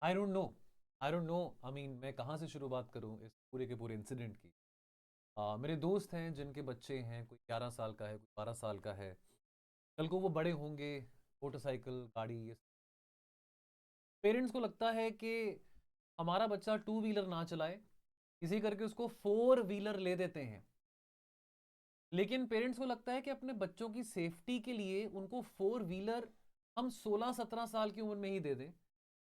I don't know. I don't know. I mean मैं कहाँ से शुरुआत करूँ इस पूरे के पूरे इंसिडेंट की। मेरे दोस्त हैं जिनके बच्चे हैं, कोई 11 साल का है, कोई 12 साल का है। कल को वो बड़े होंगे, मोटरसाइकिल गाड़ी ये। पेरेंट्स को लगता है कि हमारा बच्चा टू व्हीलर ना चलाए, इसी करके उसको फोर व्हीलर ले देते हैं। लेकिन पेरेंट्स को लगता है कि अपने बच्चों की सेफ्टी के लिए उनको फोर व्हीलर हम 16-17 साल की उम्र में ही दे दें।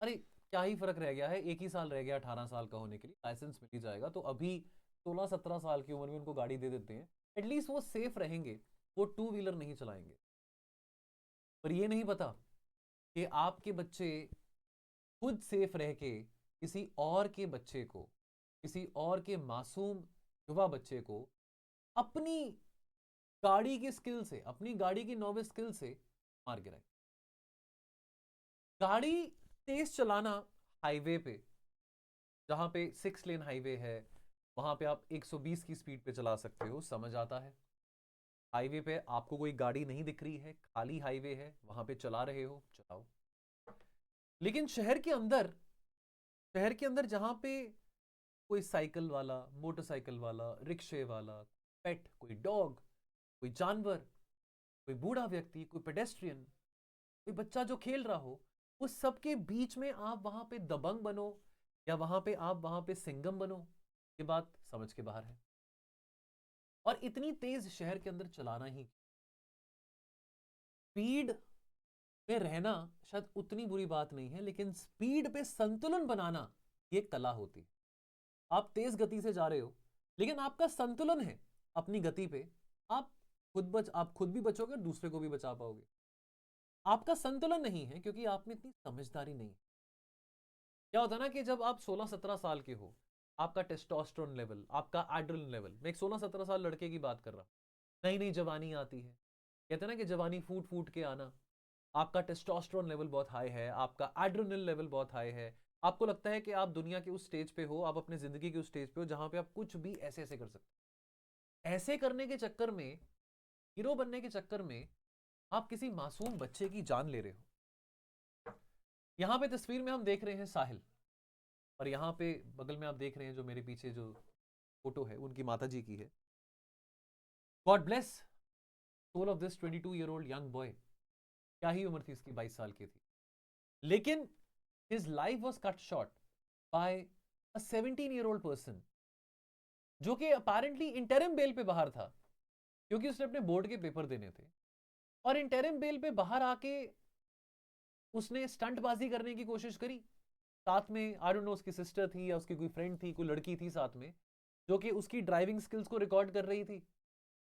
अरे क्या ही फर्क रह गया है, एक ही साल रह गया 18 साल का होने के लिए, लाइसेंस मिल ही जाएगा। तो अभी 16-17 साल की उम्र में उनको गाड़ी दे देते हैं, एटलीस्ट वो सेफ रहेंगे, वो टू व्हीलर नहीं चलाएंगे। पर ये नहीं पता कि आपके बच्चे खुद सेफ रह के किसी और के बच्चे को, किसी और के मासूम युवा बच्चे को अपनी गाड़ी की स्किल से, अपनी गाड़ी की नॉविस स्किल से मार गिराए। गाड़ी तेज चलाना हाईवे पे, जहां पे 6 लेन हाईवे है, वहां पे आप 120 की स्पीड पे चला सकते हो, समझ आता है। हाईवे पे आपको कोई गाड़ी नहीं दिख रही है, खाली हाईवे है, वहां पे चला रहे हो, चलाओ। लेकिन शहर के अंदर जहां पे कोई साइकिल वाला, मोटरसाइकिल वाला, रिक्शे वाला, पेट, कोई डॉग, कोई जानवर, कोई बूढ़ा व्यक्ति, कोई पेडेस्ट्रियन, कोई बच्चा जो खेल रहा हो, उस सबके बीच में आप वहां पे दबंग बनो, या आप वहां पे सिंगम बनो, ये बात समझ के बाहर है। और इतनी तेज शहर के अंदर चलाना ही, स्पीड में रहना शायद उतनी बुरी बात नहीं है, लेकिन स्पीड पे संतुलन बनाना ये एक कला होती है। आप तेज गति से जा रहे हो, लेकिन आपका संतुलन है अपनी गति पे। आप आप खुद भी बचोगे और दूसरे को भी बचा पाओगे। आपका संतुलन नहीं है क्योंकि आप में इतनी समझदारी नहीं है। क्या होता है ना कि जब आप 16-17 साल के हो, आपका टेस्टोस्टेरोन लेवल, आपका एड्रेनलिन लेवल, मैं एक 16-17 साल लड़के की बात कर रहा हूँ, नई नई जवानी आती है, कहते हैं ना कि जवानी फूट फूट के आना। आपका टेस्टोस्टेरोन लेवल बहुत हाई है, आपका एड्रेनलिन लेवल बहुत हाई है। आपको लगता है कि आप दुनिया के उस स्टेज पे हो, आप अपनी जिंदगी के उस स्टेज पे हो जहां पे आप कुछ भी ऐसे ऐसे कर सकते हैं। ऐसे करने के चक्कर में, हीरो बनने के चक्कर में, आप किसी मासूम बच्चे की जान ले रहे हो। यहां पे तस्वीर में हम देख रहे हैं साहिल, और यहाँ पे बगल में आप देख रहे हैं जो मेरे पीछे जो फोटो है, उनकी माता जी की है। God bless soul of this 22 year old young boy. क्या ही उम्र थी इसकी, 22 साल की थी। लेकिन his life was cut short by a 17 year old person, जो कि अपेरेंटली इंटरिम बेल पे बाहर था, क्योंकि उसने अपने बोर्ड के पेपर देने थे। और इंटरिम बेल पे बाहर आके उसने स्टंटबाजी करने की कोशिश करी। साथ में आई डोंट नो उसकी सिस्टर थी या उसकी कोई फ्रेंड थी, कोई लड़की थी साथ में, जो कि उसकी ड्राइविंग स्किल्स को रिकॉर्ड कर रही थी।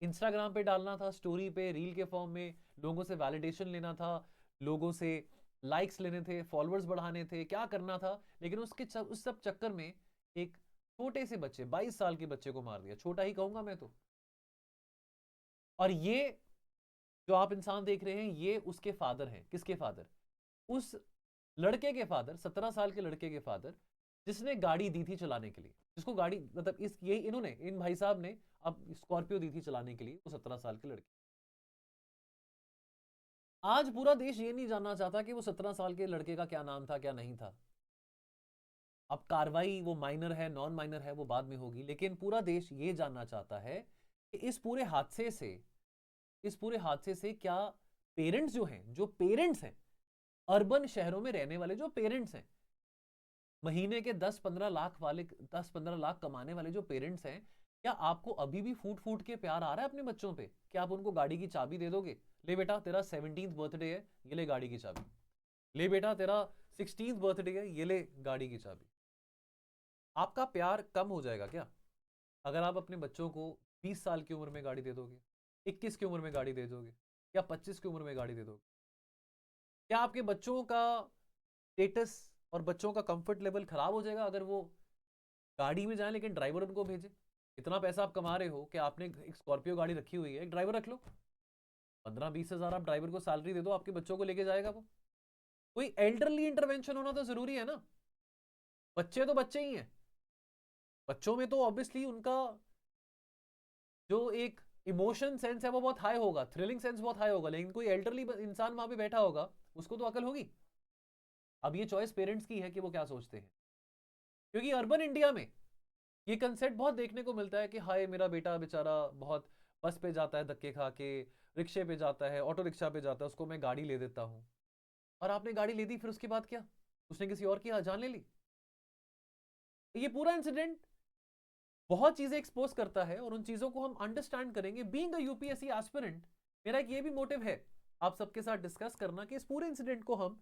इंस्टाग्राम पे डालना था, स्टोरी पे, रील के फॉर्म में, लोगों से वैलिडेशन लेना था, लोगों से लाइक्स लेने थे, फॉलोअर्स बढ़ाने थे, क्या करना था। लेकिन उस सब चक्कर में एक छोटे से बच्चे, 22 साल के बच्चे को मार दिया। छोटा ही कहूंगा मैं तो। और ये जो आप इंसान देख रहे हैं, ये उसके फादर हैं। किसके फादर? उस लड़के के फादर, 17 साल के लड़के के फादर, जिसने गाड़ी दी थी चलाने के लिए, जिसको गाड़ी मतलब इस ये इन्होंने, इन भाई साहब ने अब स्कॉर्पियो दी थी चलाने के लिए वो 17 साल के लड़के। आज पूरा देश ये नहीं जानना चाहता कि वो 17 साल के लड़के का क्या नाम था, क्या नहीं था। अब कार्रवाई वो माइनर है, नॉन माइनर है, वो बाद में होगी, लेकिन पूरा देश ये जानना चाहता है कि इस पूरे हादसे से क्या पेरेंट्स जो हैं, जो पेरेंट्स हैं, अर्बन शहरों में रहने वाले जो पेरेंट्स हैं, महीने के 10-15 लाख कमाने वाले जो पेरेंट्स हैं, क्या आपको अभी भी फूट फूट के प्यार आ रहा है अपने बच्चों पे? क्या आप उनको गाड़ी की चाबी दे दोगे? ले बेटा तेरा 17th बर्थडे है, ये ले गाड़ी की चाबी। ले बेटा तेरा 16th बर्थडे है, ये ले गाड़ी की चाबी। आपका प्यार कम हो जाएगा क्या अगर आप अपने बच्चों को 20 साल की उम्र में गाड़ी दे दोगे, 21 की उम्र में गाड़ी दे दोगे, या 25 की उम्र में गाड़ी दे दोगे? क्या आपके बच्चों का स्टेटस और बच्चों का कंफर्ट लेवल खराब हो जाएगा अगर वो गाड़ी में जाए लेकिन ड्राइवर उनको भेजे? इतना पैसा आप कमा रहे हो कि आपने एक स्कॉर्पियो गाड़ी रखी हुई है, एक ड्राइवर रख लो। 15-20 हजार आप ड्राइवर को सैलरी दे दो, आपके बच्चों को लेके जाएगा वो। कोई एल्डरली इंटरवेंशन होना तो जरूरी है ना। बच्चे तो बच्चे ही हैं, बच्चों में तो ऑब्वियसली उनका जो एक इमोशन सेंस है वो बहुत हाई होगा, थ्रिलिंग सेंस बहुत हाई होगा, लेकिन कोई एल्डरली इंसान वहां पे बैठा होगा, उसको तो अकल होगी। अब ये चॉइस पेरेंट्स की है कि वो क्या सोचते हैं, क्योंकि अर्बन इंडिया में ये कंसेप्ट बहुत देखने को मिलता है कि हाय मेरा बेटा बेचारा बहुत बस पे जाता है धक्के खा के, रिक्शे पे जाता है, ऑटो रिक्शा पे जाता है, उसको मैं गाड़ी ले देता हूँ। और आपने गाड़ी ले दी, फिर उसके बाद क्या, उसने किसी और की जान ले ली। ये पूरा इंसिडेंट बहुत चीजें एक्सपोज करता है और उन चीजों को हम अंडरस्टैंड करेंगे। बीइंग अ यूपीएससी एस्पिरेंट, मेरा एक ये भी मोटिव है आप सबके साथ डिस्कस करना कि इस पूरे इंसिडेंट को हम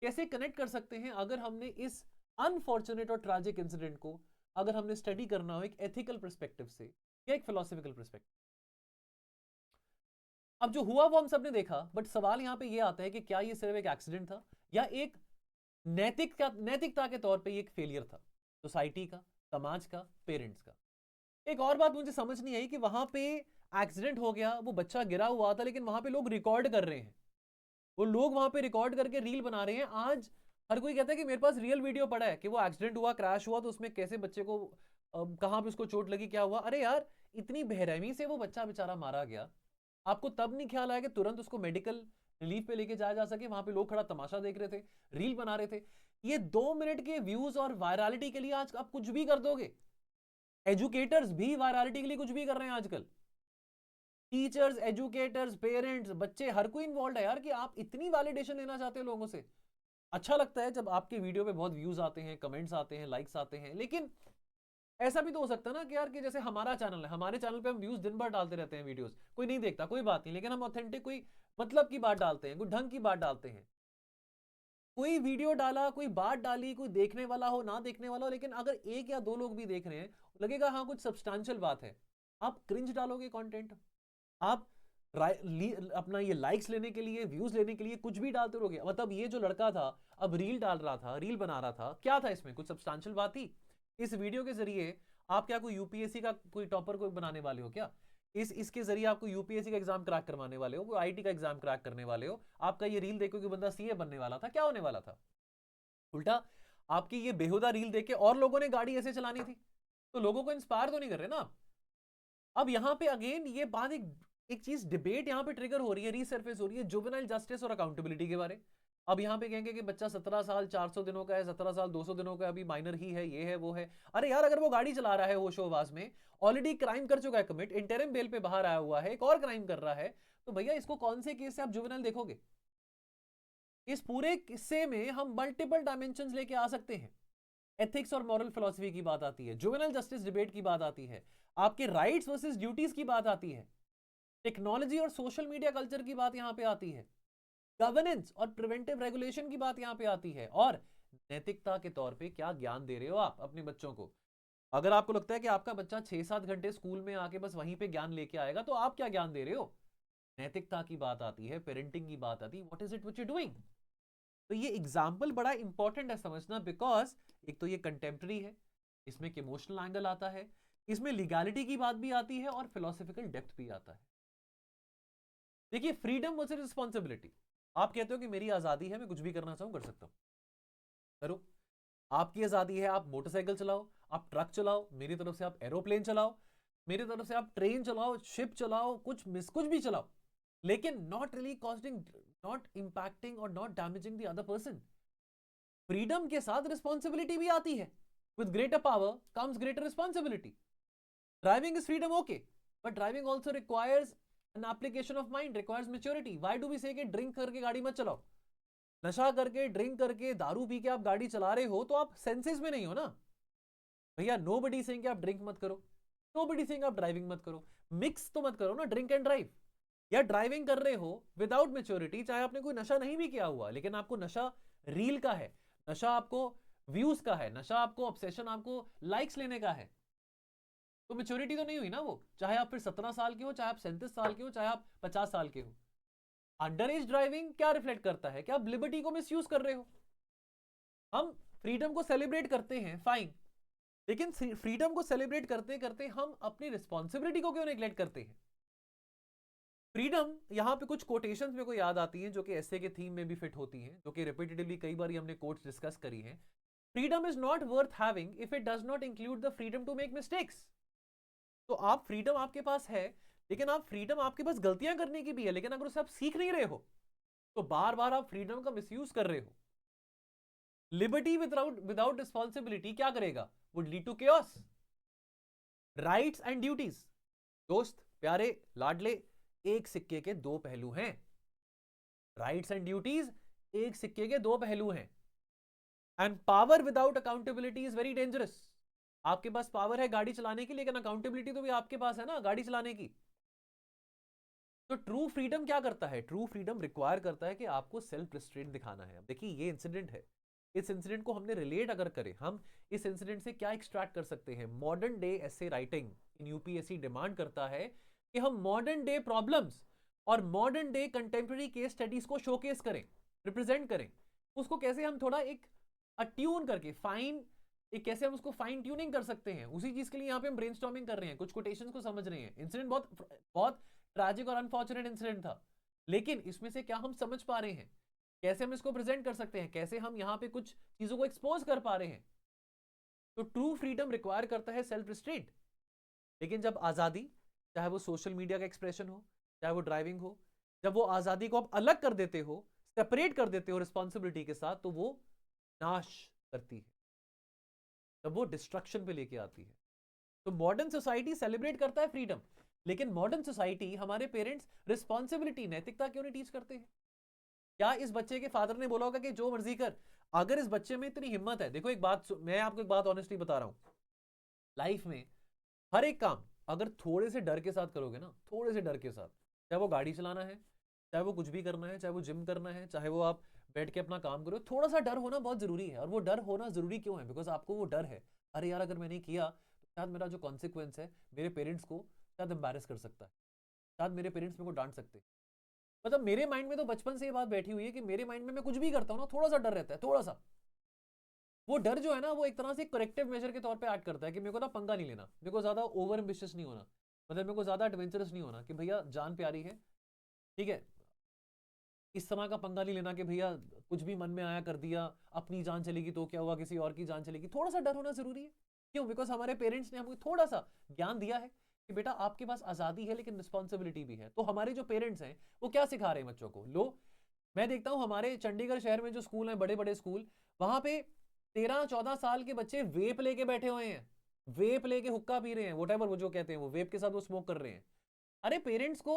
कैसे कनेक्ट कर सकते हैं, अगर हमने इस अनफॉर्चुनेट और ट्रैजिक इंसिडेंट को अगर हमने स्टडी करना हो एक एथिकल पर्सपेक्टिव से या एक फिलोसफिकल पर्सपेक्टिव। अब जो हुआ वो हम सब ने देखा, बट सवाल यहां पे ये आता है कि क्या ये सिर्फ एक एक्सीडेंट था या एक नैतिकता के तौर पे ये एक फेलियर था सोसाइटी का, समाज का, पेरेंट्स का। एक और बात मुझे समझ नहीं आई कि वहां पे एक्सीडेंट हो गया, वो बच्चा गिरा हुआ था, लेकिन वहां पे लोग रिकॉर्ड कर रहे हैं, वो लोग वहां पे रिकॉर्ड करके रील बना रहे हैं। आज हर कोई कहता है कि मेरे पास रियल वीडियो पड़ा है कि वो एक्सीडेंट हुआ, क्रैश हुआ, तो उसमें कैसे बच्चे को कहां पे उसको चोट लगी, क्या हुआ। अरे यार, इतनी बेरहमी से वो बच्चा बेचारा मारा गया, आपको तब नहीं ख्याल आया कि तुरंत उसको मेडिकल रिलीफ पे लेके जाया जा सके। वहां पे लोग खड़ा तमाशा देख रहे थे, रील बना रहे थे। ये 2 मिनट के व्यूज और वायरलिटी के लिए आज आप कुछ भी कर दोगे। एजुकेटर्स भी वायरलिटी के लिए कुछ भी कर रहे हैं आजकल, टीचर्स, एजुकेटर्स, पेरेंट्स, बच्चे, हर कोई इन्वॉल्व है यार, कि आप इतनी वैलिडेशन लेना चाहते हो लोगों से। अच्छा लगता है जब आपके वीडियो पे बहुत व्यूज आते हैं, कमेंट्स आते हैं, लाइक्स आते हैं, लेकिन ऐसा भी तो हो सकता है ना कि यार, कि जैसे हमारा चैनल है, हमारे चैनल पे हम व्यूज दिन भर डालते रहते हैं, वीडियोस कोई नहीं देखता, कोई बात नहीं, लेकिन हम ऑथेंटिक कोई मतलब की बात डालते हैं, कोई ढंग की बात डालते हैं। कोई वीडियो डाला, कोई बात डाली, कोई देखने वाला हो ना देखने वाला हो, लेकिन अगर 1 या 2 लोग भी देख रहे हैं, लगेगा हाँ कुछ सब्सटैंशियल बात है, आप क्रिंज डालोगे कंटेंट, आप अपना ये लाइक्स लेने के लिए, व्यूज लेने के लिए कुछ भी डालते रहोगे। मतलब ये जो लड़का था, अब रील डाल रहा था, रील बना रहा था, क्या था इसमें, कुछ सब्सटैंशियल बात थी? इस वीडियो के जरिए आप क्या कोई यूपीएससी का कोई टॉपर को बनाने वाले हो क्या? इसके जरिए आपको यूपीएससी का एग्जाम क्रैक करवाने वाले हो, कोई आईटी का एग्जाम क्रैक करने वाले हो? आपका ये रील देखो कि बंदा सीए बनने वाला था, क्या होने वाला था? उल्टा आपकी ये बेहुदा रील देख के और लोगों ने गाड़ी ऐसे चलानी थी, तो लोगों को इंस्पायर तो नहीं कर रहे ना। अब यहां पे अगेन ये बात, एक चीज डिबेट यहां पे ट्रिगर हो रही है, रीसर्फेस हो रही है, जुवेनाइल जस्टिस और अकाउंटेबिलिटी के बारे। अब यहां पे कहेंगे कि बच्चा 17 साल 400 दिनों का है, 17 साल 200 दिनों का, अभी माइनर ही है, ये है वो है। अरे यार, अगर वो गाड़ी चला रहा है होशोहवास में, ऑलरेडी क्राइम कर चुका है कमिट, इंटरिम बेल पे बाहर आया हुआ है, एक और क्राइम कर रहा है, तो भैया इसको कौन से केस से आप जुवेनाइल देखोगे? इस पूरे किस्से में हम मल्टीपल डायमेंशंस लेके आ सकते हैं। एथिक्स और मॉरल फिलॉसफी की बात आती है, जुवेनाइल जस्टिस डिबेट की बात आती है, आपके राइट्स वर्सेस ड्यूटीज की बात आती है, टेक्नोलॉजी और सोशल मीडिया कल्चर की बात यहां पे आती है, गवर्नेंस और प्रिवेंटिव रेगुलेशन की बात यहां पे आती है, और नैतिकता के तौर पे क्या ज्ञान दे रहे हो आप अपने बच्चों को। अगर आपको लगता है कि आपका बच्चा 6-7 घंटे स्कूल में आके बस वहीं पे ज्ञान लेके आएगा, तो आप क्या ज्ञान दे रहे हो? नैतिकता की बात आती है, पेरेंटिंग की बात आती है, what is it which you doing. तो ये एग्जाम्पल बड़ा इंपॉर्टेंट है समझना, बिकॉज एक तो ये कंटेम्प्रेरी है, इसमें एक इमोशनल एंगल आता है, इसमें लीगैलिटी की बात भी आती है और फिलोसफिकल डेप्थ भी आता है। देखिए, फ्रीडम वर्सेस रिस्पॉन्सिबिलिटी। आप कहते हो कि मेरी आजादी है, मैं कुछ भी करना चाहूं कर सकता हूं, करो। आपकी आजादी है, आप मोटरसाइकिल चलाओ, आप ट्रक चलाओ, मेरी तरफ से आप एरोप्लेन चलाओ, मेरी तरफ से आप ट्रेन चलाओ, शिप चलाओ, कुछ भी चलाओ, लेकिन not really costing, not impacting और not damaging the other person. Freedom के साथ रिस्पॉन्सिबिलिटी भी आती है, with greater power comes greater responsibility. Driving is freedom, okay, but driving also requires an application of mind, requires maturity. Why do we say कि drink करके गाड़ी मत चलाओ? नशा करके, ड्रिंक करके, दारू पी के आप गाड़ी चला रहे हो तो आप सेंसेस में नहीं हो ना भैया। नोबडी सेइंग कि आप ड्रिंक मत करो, नोबडी सेइंग आप ड्राइविंग मत करो, मिक्स तो मत करो ना ड्रिंक एंड ड्राइव। या ड्राइविंग कर रहे हो विदाउट मेच्योरिटी, चाहे आपने कोई नशा नहीं भी किया हुआ, लेकिन आपको नशा रील का है, नशा आपको व्यूज का है, नशा आपको ऑब्सेशन, आपको लाइक्स लेने का है, तो मेच्योरिटी तो नहीं हुई ना वो। चाहे आप फिर 17 साल के हो, चाहे आप 37 साल के हो, चाहे आप 50 साल के हो। अंडर एज ड्राइविंग क्या रिफ्लेक्ट करता है कि आप लिबर्टी को मिसयूज कर रहे हो। हम फ्रीडम को सेलिब्रेट करते हैं, फाइन, लेकिन फ्रीडम को सेलिब्रेट करते करते हम अपनी रिस्पॉन्सिबिलिटी को क्यों नेग्लेक्ट करते हैं? फ्रीडम, यहां पे कुछ कोटेशंस मेरे को याद आती हैं जो कि एसे के थीम में भी फिट होती हैं, जो कि रिपीटेटिवली कई बार हमने कोट्स डिस्कस करी हैं। Freedom is not worth having if it does not include the freedom to make mistakes. तो आप फ्रीडम आपके पास है, लेकिन आप फ्रीडम आपके पास गलतियां करने की भी है, लेकिन अगर उसे आप सीख नहीं रहे हो, तो बार बार आप फ्रीडम का मिसयूज कर रहे हो। लिबर्टी विदाउट रिस्पॉन्सिबिलिटी क्या करेगा? Would lead to chaos. Rights and duties, दोस्त प्यारे लाडले, एक सिक्के के दो पहलू हैं। राइट्स एंड ड्यूटीज एक सिक्के के दो पहलू हैं। And power without accountability is very dangerous. आपके पास पावर है गाड़ी चलाने की, लेकिन अकाउंटेबिलिटी तो भी आपके पास है ना गाड़ी चलाने की। तो ट्रू फ्रीडम क्या करता है? ट्रू फ्रीडम रिक्वायर करता है कि आपको सेल्फ रिस्ट्रेंट दिखाना है। अब देखिए ये इंसिडेंट है, इस इंसिडेंट को हमने रिलेट अगर करें, हम इस इंसिडेंट से क्या एक्सट्रैक्ट कर सकते हैं? Modern day essay writing in UPSC demand करता है कि हम मॉडर्न डे प्रॉब्लम्स और modern day contemporary case studies को शोकेस करें, रिप्रेजेंट करें। उसको कैसे हम थोड़ा एक अट्यून करके फाइन, एक कैसे हम उसको फाइन ट्यूनिंग कर सकते हैं, उसी चीज के लिए यहाँ पे हम ब्रेनस्टॉर्मिंग कर रहे हैं, कुछ कोटेशंस को समझ रहे हैं। इंसिडेंट बहुत ट्रैजिक और अनफॉर्चुनेट इंसिडेंट था, लेकिन इसमें से क्या हम समझ पा रहे हैं, कैसे हम इसको प्रेजेंट कर सकते हैं, कैसे हम यहाँ पे कुछ चीजों को एक्सपोज कर पा रहे हैं। तो ट्रू फ्रीडम रिक्वायर करता है सेल्फ रिस्ट्रेंट। लेकिन जब आजादी, चाहे वो सोशल मीडिया का एक्सप्रेशन हो, चाहे वो ड्राइविंग हो, जब वो आजादी को आप अलग कर देते हो, सेपरेट कर देते हो रिस्पॉन्सिबिलिटी के साथ, तो वो नाश करती है, तब वो डिस्ट्रक्शन पे लेके आती है। तो मॉडर्न सोसाइटी सेलिब्रेट करता है फ्रीडम, लेकिन मॉडर्न सोसाइटी, हमारे पेरेंट्स रिस्पॉन्सिबिलिटी, नैतिकता क्यों नहीं टीच करते हैं? क्या इस बच्चे के फादर ने बोला होगा कि जो मर्जी कर? अगर इस बच्चे में इतनी हिम्मत है, देखो एक बात, मैं आपको एक बात ऑनेस्टली बता रहा हूं, लाइफ में हर एक काम अगर थोड़े से डर के साथ करोगे ना, थोड़े से डर के साथ, चाहे वो गाड़ी चलाना है, चाहे वो कुछ भी करना है, चाहे वो जिम करना है, चाहे वो आप बैठ के अपना काम करो, थोड़ा सा डर होना बहुत जरूरी है। और वो डर होना जरूरी क्यों है? बिकॉज आपको वो डर है, अरे यार अगर मैंने किया तो शायद मेरा जो कॉन्सिक्वेंस है, मेरे पेरेंट्स को शायद एम्बैरेस कर सकता है, शायद मेरे पेरेंट्स मेरे को डांट सकते हैं। मतलब मेरे माइंड में तो बचपन से ये बात बैठी हुई है कि मेरे माइंड में मैं कुछ भी करता हूँ ना, थोड़ा सा डर रहता है, थोड़ा सा। वो डर जो है ना, वो एक तरह से करेक्टिव मेजर के तौर पे एक्ट करता है कि मेरे को ना पंगा नहीं लेना, मेरे को ज्यादा ओवर एम्बिशियस नहीं होना, मतलब मेरे को ज्यादा एडवेंचरस नहीं होना, कि भैया जान प्यारी है, ठीक है, इस समय का पंगा नहीं लेना कि भैया कुछ भी मन में आया कर दिया, अपनी जान चलेगी तो क्या हुआ, किसी और की जान चलेगी। थोड़ा सा डर होना जरूरी है। क्यों? बिकॉज हमारे पेरेंट्स ने हमको थोड़ा सा ज्ञान दिया है कि बेटा आपके पास आजादी है लेकिन रिस्पॉन्सिबिलिटी भी है। तो हमारे जो पेरेंट्स हैं वो क्या सिखा रहे हैं बच्चों को? लो, मैं देखता हूं हमारे चंडीगढ़ शहर में जो स्कूल है, बड़े बड़े स्कूल, वहां पे 13-14 साल के बच्चे वेप लेके बैठे हुए हैं, वेप लेके हुक्का पी रहे हैं, वोटेवर वो जो कहते हैं, वो वेप के साथ वो स्मोक कर रहे हैं। अरे पेरेंट्स को,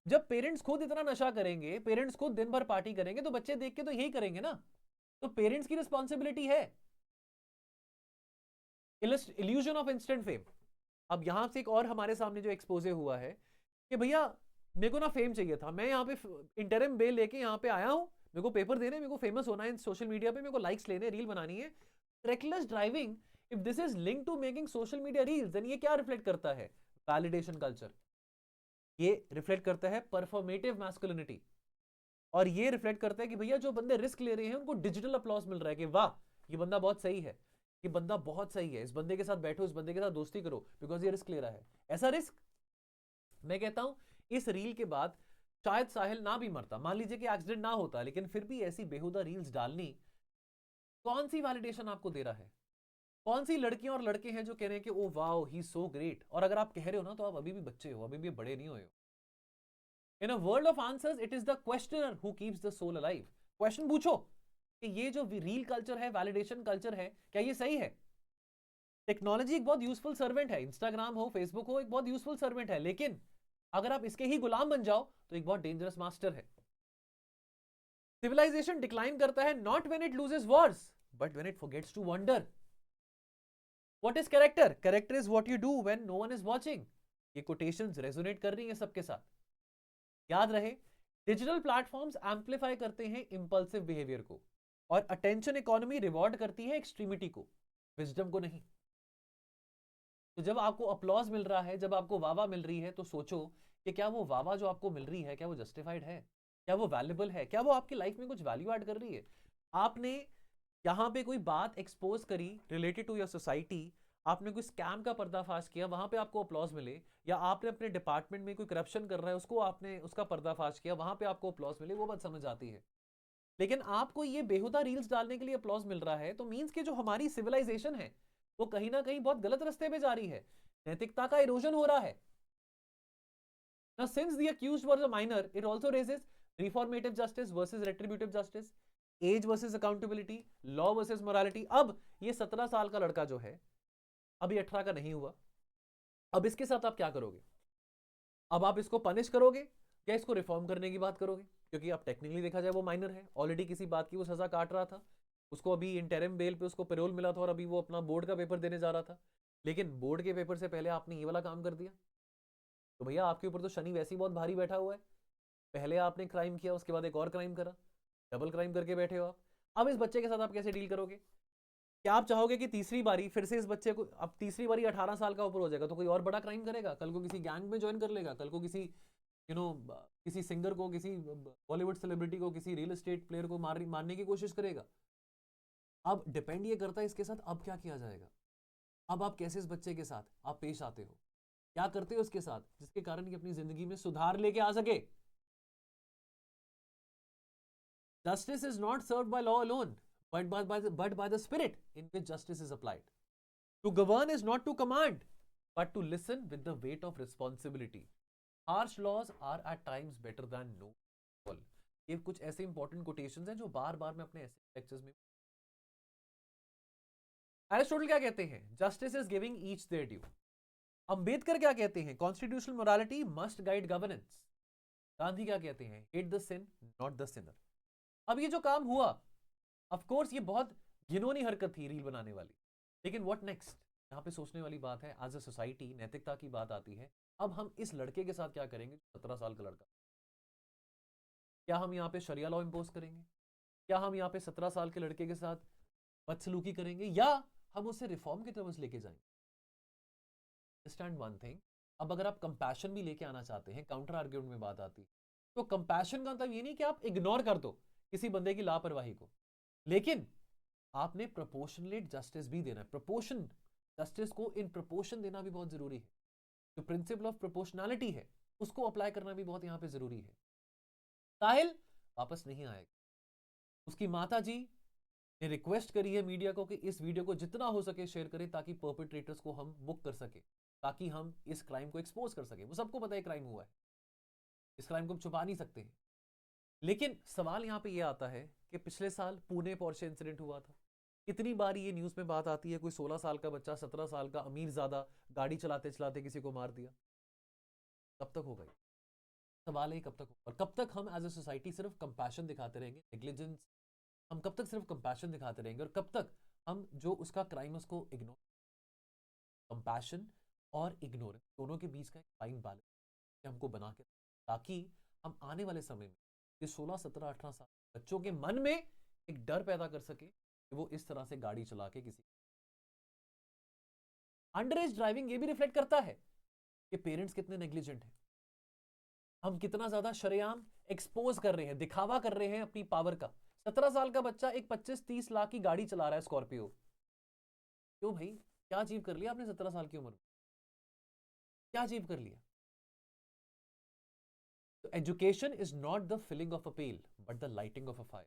जब पेरेंट्स खुद इतना नशा करेंगे, पेरेंट्स खुद दिन भर पार्टी करेंगे, तो बच्चे देख के तो यही करेंगे ना। तो पेरेंट्स की रिस्पॉन्सिबिलिटी है। Illusion of instant fame. अब यहां से एक और हमारे सामने जो एक्सपोजे हुआ है कि भैया मेरे को ना फेम चाहिए था, मैं यहाँ पे इंटरिम बेल लेके यहाँ पे आया हूं, मेरे को पेपर देने, मेरे को फेमस होना है सोशल मीडिया पे, मेरे को लाइक्स लेने, रील बनानी है। Reckless driving, if this is link to making social media reels, then ये क्या रिफ्लेक्ट करता है? Validation culture. ये रिफ्लेक्ट करता है परफॉर्मेटिव मैस्कुलिनिटी। और ये रिफ्लेक्ट करता है कि भैया जो बंदे रिस्क ले रहे हैं उनको डिजिटल अप्लॉज मिल रहा है कि वाह ये बंदा बहुत सही है, ये बंदा बहुत सही है, इस बंदे के साथ बैठो, इस बंदे के साथ दोस्ती करो, बिकॉज ये रिस्क ले रहा है। ऐसा रिस्क, मैं कहता हूं इस रील के बाद शायद साहिल ना भी मरता, मान लीजिए कि एक्सीडेंट ना होता, लेकिन फिर भी ऐसी बेहुदा रील्स डालनी कौन सी वैलिडेशन आपको दे रहा है? कौन सी लड़कियां और लड़के हैं जो कह रहे हैं कि oh wow he so great? और अगर आप कह रहे हो ना, तो आप अभी भी बच्चे हो, अभी भी बड़े नहीं हुए हो। In a world of answers, it is the questioner who keeps the soul alive. Question पूछो कि ये जो रील कल्चर है, वैलिडेशन कल्चर है, क्या ये सही है? टेक्नोलॉजी एक बहुत यूजफुल सर्वेंट है, इंस्टाग्राम हो, फेसबुक हो, एक बहुत यूजफुल सर्वेंट है, लेकिन अगर आप इसके ही गुलाम बन जाओ तो एक बहुत डेंजरस मास्टर है। सिविलाइजेशन डिक्लाइन करता है not when it loses wars, but when it forgets to wonder. What is character? Character is what you do when no one is watching. ये कोटेशंस रेजोनेट कर रही हैं सबके साथ। याद रहे, डिजिटल प्लेटफॉर्म्स एम्पलीफाई करते हैं इंपल्सिव बिहेवियर को, और अटेंशन इकोनॉमी रिवॉर्ड करती है एक्सट्रीमिटी को, विजडम को नहीं। तो जब आपको अपलॉज मिल रहा है, जब आपको वावा मिल रही है, तो सोचो कि क्या वो वावा जो आपको मिल रही है, क्या वो जस्टिफाइड है? क्या वो वैल्यूबल है? क्या वो आपकी लाइफ में कुछ वैल्यू ऐड कर रही है? आपने यहां पे कोई बात एक्सपोज करी रिलेटेड टू योर सोसाइटी, आपने कोई स्कैम का पर्दाफाश किया, वहां पे आपको अप्लॉज मिले, या आपने अपने डिपार्टमेंट में कोई करप्शन कर रहा है उसको आपने उसका पर्दाफाश किया, वहां पे आपको अप्लॉज मिले, वो बात समझ आती है। लेकिन आपको ये बेहुदा रील्स डालने के लिए अप्लॉज मिल रहा है, तो मींस कि जो हमारी सिविलाइजेशन है वो कहीं ना कहीं बहुत गलत रास्ते पे जा रही है, नैतिकता का इरोजन हो रहा है। Now, since the accused was a minor, it also raises reformative justice versus retributive justice. Age versus accountability, law versus morality. अब ये 17 साल का लड़का जो है, अभी 18 का नहीं हुआ, अब इसके साथ आप क्या करोगे? अब आप इसको पनिश करोगे या इसको रिफॉर्म करने की बात करोगे? क्योंकि अब टेक्निकली देखा जाए वो माइनर है, ऑलरेडी किसी बात की वो सजा काट रहा था, उसको अभी इंटरिम बेल पे उसको पेरोल मिला था और अभी वो अपना बोर्ड का पेपर देने जा रहा था, लेकिन बोर्ड के पेपर से पहले आपने ये वाला काम कर दिया, तो भैया आपके ऊपर तो शनि वैसे ही बहुत भारी बैठा हुआ है। पहले आपने क्राइम किया, उसके बाद एक और क्राइम करा, डबल क्राइम करके बैठे हो आप। अब इस बच्चे के साथ आप कैसे डील करोगे? क्या आप चाहोगे कि तीसरी बारी फिर से इस बच्चे को, अब तीसरी बारी 18 साल का ऊपर हो जाएगा तो कोई और बड़ा क्राइम करेगा, कल को किसी गैंग में ज्वाइन कर लेगा, कल को किसी किसी सिंगर को, किसी बॉलीवुड सेलिब्रिटी को, किसी रियल एस्टेट प्लेयर को मारने की कोशिश करेगा। अब डिपेंड ये करता है इसके साथ अब क्या किया जाएगा। अब आप कैसे इस बच्चे के साथ आप पेश आते हो, क्या करते हो उसके साथ, जिसके कारण ये अपनी जिंदगी में सुधार लेके आ सके। Justice is not served by law alone, but by the spirit in which justice is applied. To govern is not to command, but to listen with the weight of responsibility. Harsh laws are at times better than no law. ये कुछ ऐसे important quotations हैं जो बार बार मैं अपने ऐसे lectures में। Aristotle क्या कहते हैं? Justice is giving each their due. Ambedkar क्या कहते हैं? Constitutional morality must guide governance. Gandhi क्या कहते हैं? Hate the sin not the sinner. अब ये जो काम हुआ, ऑफ कोर्स ये बहुत घिनौनी हरकत थी रील बनाने वाली, लेकिन व्हाट नेक्स्ट? यहाँ पे सोचने वाली बात है। एज अ सोसाइटी नैतिकता की बात आती है। अब हम इस लड़के के साथ क्या करेंगे? 17 साल का लड़का, क्या हम यहाँ पे शरिया लॉ इंपोज करेंगे? क्या हम यहाँ पे 17 साल के लड़के के साथ बदसलूकी करेंगे, या हम उसे रिफॉर्म की तरफ लेके जाएंगे? अंडरस्टैंड वन थिंग, अब अगर आप कंपैशन भी लेके आना चाहते हैं, काउंटर आर्ग्यूमेंट में बात आती है, तो कंपैशन का मतलब ये नहीं कि आप इग्नोर कर दो किसी बंदे की लापरवाही को, लेकिन आपने प्रोपोर्शनलेट जस्टिस भी देना है। प्रोपोर्शन जस्टिस को इन प्रोपोर्शन देना भी बहुत जरूरी है। जो प्रिंसिपल ऑफ प्रोपोर्शनैलिटी है उसको अप्लाई करना भी बहुत यहां पे जरूरी है। साहिल वापस नहीं आएगा। उसकी माता जी ने रिक्वेस्ट करी है मीडिया को कि इस वीडियो को जितना हो सके शेयर करें, ताकि परपेट्रेटर्स को हम बुक कर सके, ताकि हम इस क्राइम को एक्सपोज कर सके। वो सबको पता है क्राइम हुआ है, इस क्राइम को हम छुपा नहीं सकते हैं। लेकिन सवाल यहां पे ये आता है कि पिछले साल पुणे पोर्शे इंसिडेंट हुआ था, कितनी बार ये न्यूज में बात आती है, कोई 16 साल का बच्चा, 17 साल का अमीर ज्यादा गाड़ी चलाते चलाते किसी को मार दिया। कब तक होगा? सवाल है कब तक होगा, और कब तक हम एज ए सोसाइटी सिर्फ कंपैशन दिखाते रहेंगे, नेग्लिजेंस। हम कब तक सिर्फ कंपैशन दिखाते रहेंगे, और कब तक हम जो उसका क्राइम है उसको इग्नोर। कंपैशन और इग्नोरेंस दोनों के बीच का एक फाइन बैलेंस हमको बना के, ताकि हम आने वाले समय में ये 16, 17, 18 साल बच्चों के मन में एक डर पैदा कर सके कि वो इस तरह से गाड़ी चला के किसी। अंडर एज ड्राइविंग ये भी रिफ्लेक्ट करता है कि पेरेंट्स कितने नेग्लिजेंट हैं। हम कितना ज्यादा शरेआम एक्सपोज कर रहे हैं, दिखावा कर रहे हैं अपनी पावर का। 17 साल का बच्चा एक 25-30 लाख की गाड़ी चला रहा है, स्कॉर्पियो। क्यों भाई, क्या अचीव कर लिया आपने 17 साल की उम्र में? क्या अचीव कर लिया? तो education is not the filling of a pail, but the lighting of a fire.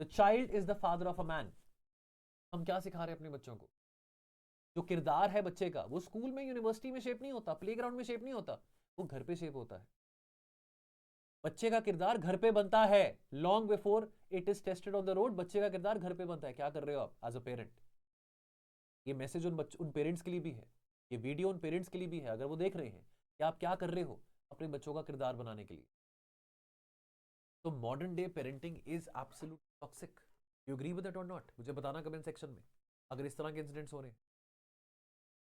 The child is the father of a man. हम क्या सिखा रहे हैं अपने बच्चों को? जो किरदार है बच्चे का, वो स्कूल में, यूनिवर्सिटी में शेप नहीं होता, प्लेग्राउंड में शेप नहीं होता, वो घर पे शेप होता है। बच्चे का किरदार घर पे बनता है। Long before it is tested on the road, बच्चे का किरदार घर पे बनता है। क्या कर रहे हो आप एज अ पेरेंट? ये मैसेज उन पेरेंट्स के लिए भी है, ये वीडियो उन पेरेंट्स के लिए भी है, अगर वो देख रहे हैं कि आप क्या कर रहे हो अपने बच्चों का किरदार बनाने के लिए। तो modern day parenting is absolute toxic. You agree with it और नॉट? मुझे बताना कमेंट सेक्शन में अगर इस तरह के इंसिडेंट्स हो रहे हैं।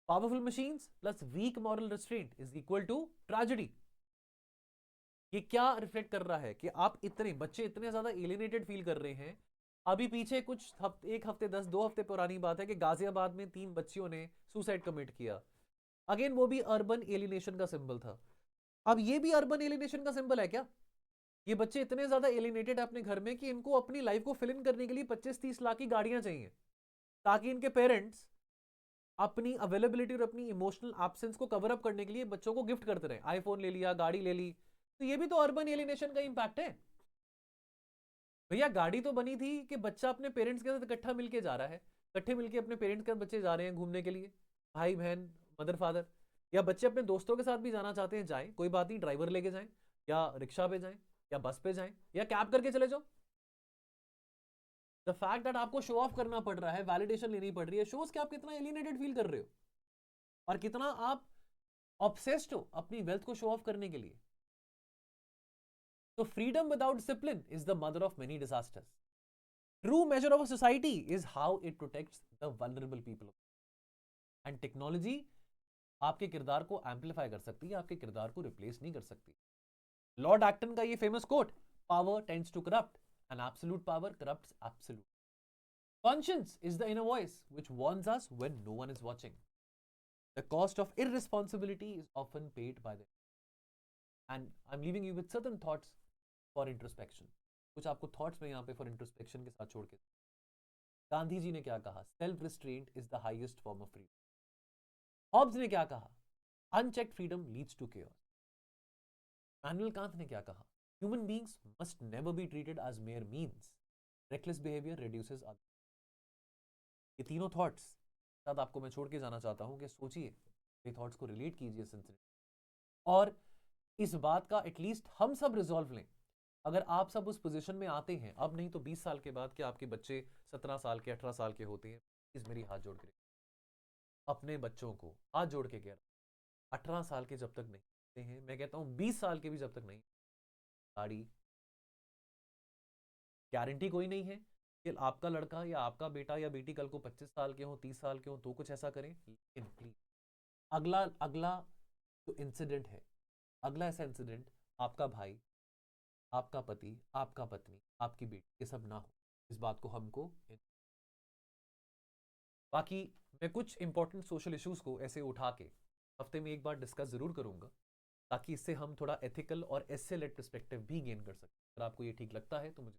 Powerful machines plus weak moral restraint is equal to tragedy. ये क्या रिफ्लेक्ट कर रहा है कि आप इतने बच्चे इतने ज्यादा एलिनेटेड फील कर रहे हैं। अभी पीछे कुछ एक हफ्ते 2 हफ्ते पुरानी बात है कि गाजियाबाद में 3 बच्चियों ने सुसाइड कमिट किया। अगेन वो भी अर्बन एलिनेशन का सिंबल था। अब ये भी अर्बन एलिनेशन का सिंबल है क्या? ये बच्चे इतने ज्यादा एलिनेटेड है अपने घर में कि इनको अपनी लाइफ को फिल इन करने के लिए 25-30 लाख की गाड़ियां चाहिए, ताकि इनके पेरेंट्स अपनी अवेलेबिलिटी और अपनी इमोशनल एब्सेंस को कवर अप करने के लिए बच्चों को गिफ्ट करते रहे। आईफोन ले लिया, गाड़ी ले ली। तो ये भी तो अर्बन एलिनेशन का इंपैक्ट है। भैया गाड़ी तो बनी थी कि बच्चा अपने पेरेंट्स के साथ इकट्ठा मिलके जा रहा है, इकट्ठे मिलके अपने पेरेंट्स के साथ बच्चे जा रहे हैं घूमने के लिए, भाई बहन, मदर फादर, या बच्चे अपने दोस्तों के साथ भी जाना चाहते हैं, जाएं, कोई बात नहीं, ड्राइवर लेके जाएं, या रिक्शा पे जाएं, या बस पे जाएं, या कैब करके चले जाओ। द फैक्ट दैट आपको शो ऑफ करना पड़ रहा है, वैलिडेशन लेनी पड़ रही है, शोज कि आप कितना एलिनेटेड फील कर रहे हो और कितना आप ऑब्सेस्ड हो अपनी वेल्थ को शो ऑफ करने के लिए। तो freedom without discipline is the mother of many disasters. True measure of a society is how it protects the vulnerable people. And technology आपके किरदार को एम्पलीफाई कर सकती है, आपके किरदार को रिप्लेस नहीं कर सकती। लॉर्ड एक्टन का ये famous quote, power tends to corrupt and absolute power corrupts absolute. Conscience is the inner voice which warns us when no one is watching. The cost of irresponsibility is often paid by the. And I am leaving you with certain thoughts for introspection. कुछ आपको thoughts में यहाँ पे for introspection के साथ छोड़ के। गांधी जी ने क्या कहा? Self restraint is the highest form of freedom. Hobbes ने क्या कहा? Unchecked freedom leads to chaos. Immanuel Kant ने क्या कहा? Human beings must never be treated as mere means. Reckless behaviour reduces other. ये तीनों थॉट्स साथ आपको मैं छोड़ के जाना चाहता हूं कि सोचिए, ये थॉट्स को रिलेट कीजिए सिंसियरली, और इस बात का एटलीस्ट हम सब रिजॉल्व लें। अगर आप सब उस पोजीशन में आते हैं, अब नहीं तो 20 साल के बाद, कि आपके बच्चे 17 साल के 18 साल के होते हैं, प्लीज मेरी हाथ जोड़ के अपने बच्चों को हाथ जोड़ के कह रहा, 18 साल के जब तक नहीं होते हैं, मैं कहता हूं 20 साल के भी जब तक नहीं, गाड़ी, गारंटी कोई नहीं है कि आपका लड़का या आपका बेटा या बेटी कल को 25 साल के हो, 30 साल के हो तो कुछ ऐसा करें। लेकिन प्लीज अगला अगला जो इंसिडेंट है, अगला ऐसा इंसिडेंट आपका भाई, आपका पति, आपका पत्नी, आपकी बेटी, ये सब ना हो, इस बात को हमको। बाकी मैं कुछ इंपॉर्टेंट सोशल इश्यूज को ऐसे उठा के हफ्ते में एक बार डिस्कस जरूर करूंगा, ताकि इससे हम थोड़ा एथिकल और एसे लेड पर्सपेक्टिव भी गेन कर सकें। अगर आपको ये ठीक लगता है तो मुझे